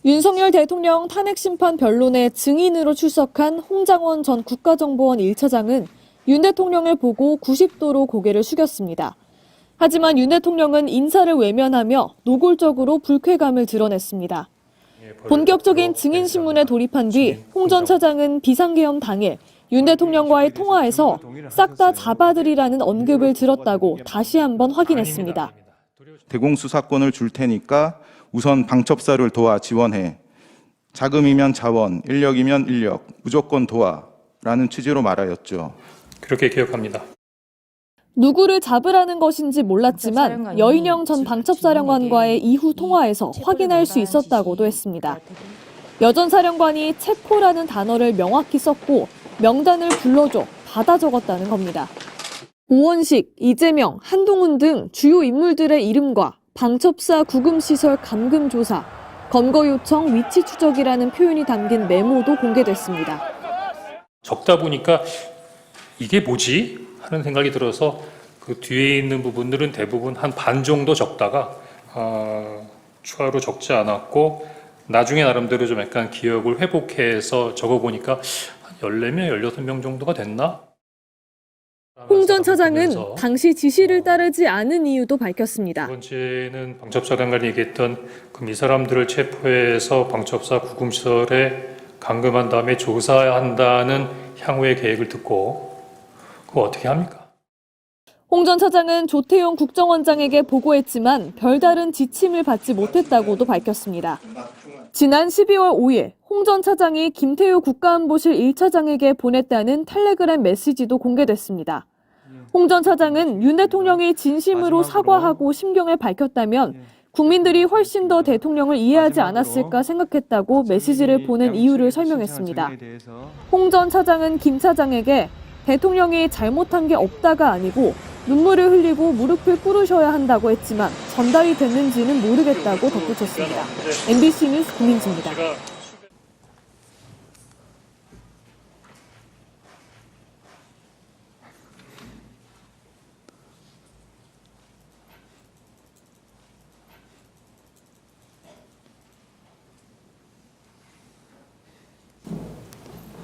윤석열 대통령 탄핵심판 변론에 증인으로 출석한 홍장원 전 국가정보원 1차장은 윤 대통령을 보고 90도로 고개를 숙였습니다. 하지만 윤 대통령은 인사를 외면하며 노골적으로 불쾌감을 드러냈습니다. 본격적인 증인신문에 돌입한 뒤 홍 전 차장은 비상계엄 당일 윤 대통령과의 통화에서 싹 다 잡아들이라는 언급을 들었다고 다시 한번 확인했습니다. 대공수사권을 줄 테니까 우선 방첩사를 도와 지원해. 자금이면 자원, 인력이면 인력, 무조건 도와라는 취지로 말하였죠. 그렇게 기억합니다. 누구를 잡으라는 것인지 몰랐지만 여인영 전 방첩사령관과의 이후 통화에서 확인할 수 있었다고도 했습니다. 여 전 사령관이 체포라는 단어를 명확히 썼고 명단을 불러줘 받아 적었다는 겁니다. 오원식, 이재명, 한동훈 등 주요 인물들의 이름과 방첩사 구금시설 감금조사, 검거 요청 위치 추적이라는 표현이 담긴 메모도 공개됐습니다. 적다 보니까 이게 뭐지? 하는 생각이 들어서 그 뒤에 있는 부분들은 대부분 한 반 정도 적다가 추가로 적지 않았고 나중에 나름대로 좀 약간 기억을 회복해서 적어보니까 한 14명, 16명 정도가 됐나? 홍 전 차장은 당시 지시를 따르지 않은 이유도 밝혔습니다. 두 번째는 방첩사령관이 얘기했던 그럼 이 사람들을 체포해서 방첩사 구금시설에 감금한 다음에 조사한다는 향후의 계획을 듣고 그거 어떻게 합니까? 홍 전 차장은 조태용 국정원장에게 보고했지만 별다른 지침을 받지 못했다고도 밝혔습니다. 지난 12월 5일 홍 전 차장이 김태우 국가안보실 1차장에게 보냈다는 텔레그램 메시지도 공개됐습니다. 홍 전 차장은 윤 대통령이 진심으로 사과하고 심경을 밝혔다면 국민들이 훨씬 더 대통령을 이해하지 않았을까 생각했다고 메시지를 보낸 이유를 설명했습니다. 홍 전 차장은 김 차장에게 대통령이 잘못한 게 없다가 아니고 눈물을 흘리고 무릎을 꿇으셔야 한다고 했지만 전달이 됐는지는 모르겠다고 덧붙였습니다. MBC 뉴스 김민지입니다.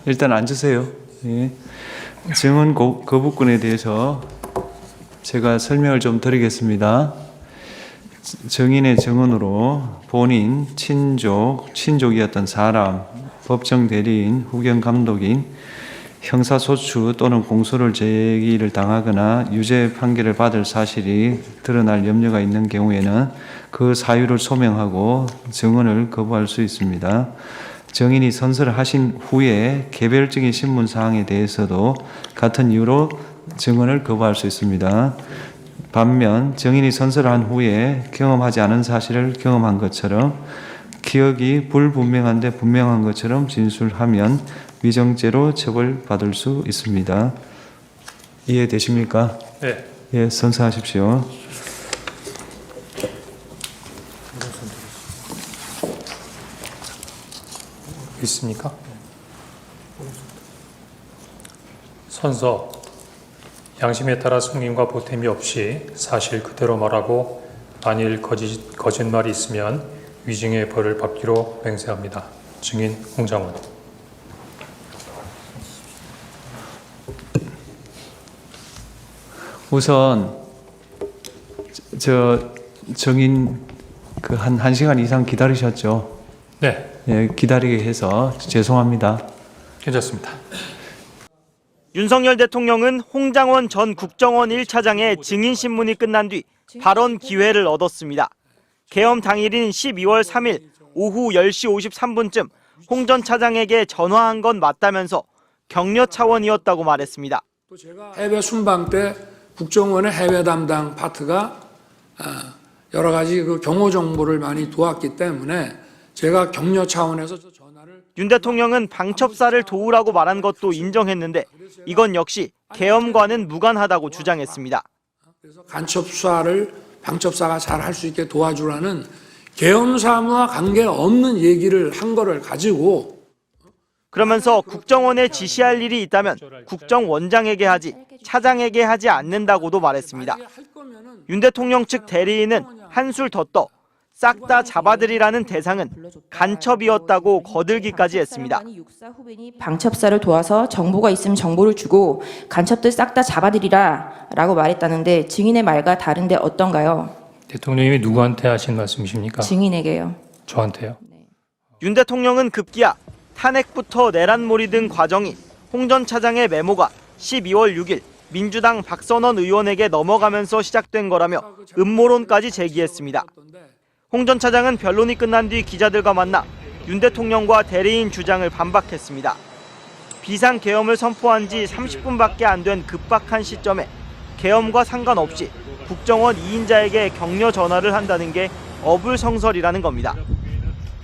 일단 앉으세요. 예. 증언 거부권에 대해서 제가 설명을 좀 드리겠습니다. 증인의 증언으로 본인, 친족이었던 사람, 법정 대리인, 후견 감독인, 형사소추 또는 공소를 제기를 당하거나 유죄 판결을 받을 사실이 드러날 염려가 있는 경우에는 그 사유를 소명하고 증언을 거부할 수 있습니다. 증인이 선서를 하신 후에 개별적인 신문 사항에 대해서도 같은 이유로 증언을 거부할 수 있습니다. 반면 증인이 선서를 한 후에 경험하지 않은 사실을 경험한 것처럼 기억이 불분명한데 분명한 것처럼 진술하면 위정죄로 처벌받을 수 있습니다. 이해되십니까? 네. 예, 선서하십시오. 있습니까? 선서. 양심에 따라 숨김과 보탬이 없이 사실 그대로 말하고 만일 거짓말이 있으면 위증의 벌을 받기로 맹세합니다. 증인 홍장원. 우선 저 증인 그 한 시간 이상 기다리셨죠? 네. 예, 기다리게 해서 죄송합니다. 괜찮습니다. 윤석열 대통령은 홍장원 전 국정원 1차장의 증인신문이 끝난 뒤 발언 기회를 얻었습니다. 계엄 당일인 12월 3일 오후 10시 53분쯤 홍 전 차장에게 전화한 건 맞다면서 격려 차원이었다고 말했습니다. 또 제가 해외 순방 때 국정원의 해외 담당 파트가 여러 가지 그 경호 정보를 많이 도왔기 때문에 제가 격려 차원에서 전화를. 윤 대통령은 방첩사를 도우라고 말한 것도 인정했는데 이건 역시 계엄과는 무관하다고 주장했습니다. 그래서 간첩 수사를 방첩사가 잘 할 수 있게 도와주라는 계엄 사무와 관계없는 얘기를 한 거를 가지고. 그러면서 국정원에 지시할 일이 있다면 국정원장에게 하지 차장에게 하지 않는다고도 말했습니다. 윤 대통령 측 대리인은 한술 더 떠 싹 다 잡아들이라는 대상은 간첩이었다고 거들기까지 했습니다. 방첩사를 도와서 정보가 있으면 정보를 주고 간첩들 싹 다 잡아들이라라고 말했다는데 증인의 말과 다른데 어떤가요? 대통령님이 누구한테 하신 말씀이십니까? 증인에게요. 저한테요. 윤 대통령은 급기야 탄핵부터 내란몰이 등 과정이 홍 전 차장의 메모가 12월 6일 민주당 박선원 의원에게 넘어가면서 시작된 거라며 음모론까지 제기했습니다. 홍 전 차장은 변론이 끝난 뒤 기자들과 만나 윤 대통령과 대리인 주장을 반박했습니다. 비상계엄을 선포한 지 30분밖에 안 된 급박한 시점에 계엄과 상관없이 국정원 2인자에게 격려 전화를 한다는 게 어불성설이라는 겁니다.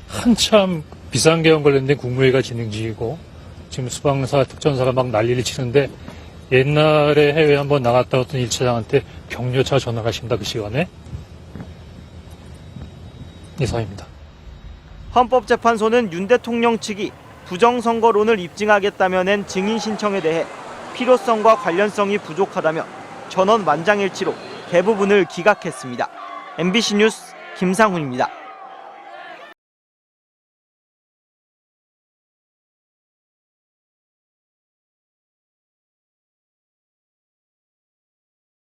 한참 비상계엄 관련된 국무회의가 진행 중이고 지금 수방사, 특전사가 막 난리를 치는데 옛날에 해외 한번 나갔다 왔던 1차장한테 격려차 전화가 하십니다. 그 시간에. 이상입니다. 헌법재판소는 윤 대통령 측이 부정선거론을 입증하겠다며 낸 증인 신청에 대해 필요성과 관련성이 부족하다며 전원 만장일치로 대부분을 기각했습니다. MBC 뉴스 김상훈입니다.